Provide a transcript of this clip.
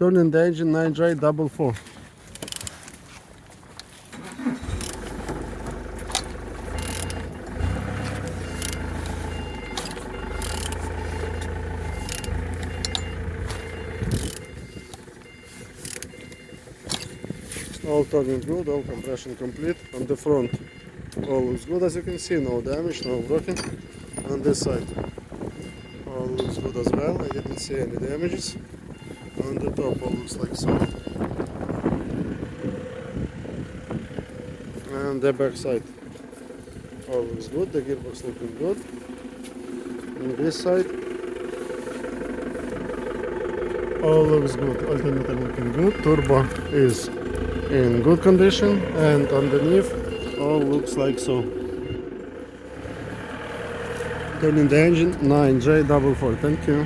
Turning the engine 9J44. All turning good, all compression complete. On the front, all looks good as you can see, no damage, no broken. On this side, all looks good as well, I didn't see any damages. On the top, all looks like so. And the back side, all looks good, the gearbox looking good. On this side, all looks good, alternator looking good, turbo is in good condition, and underneath all looks like so. Turning the engine 9J44. Thank you.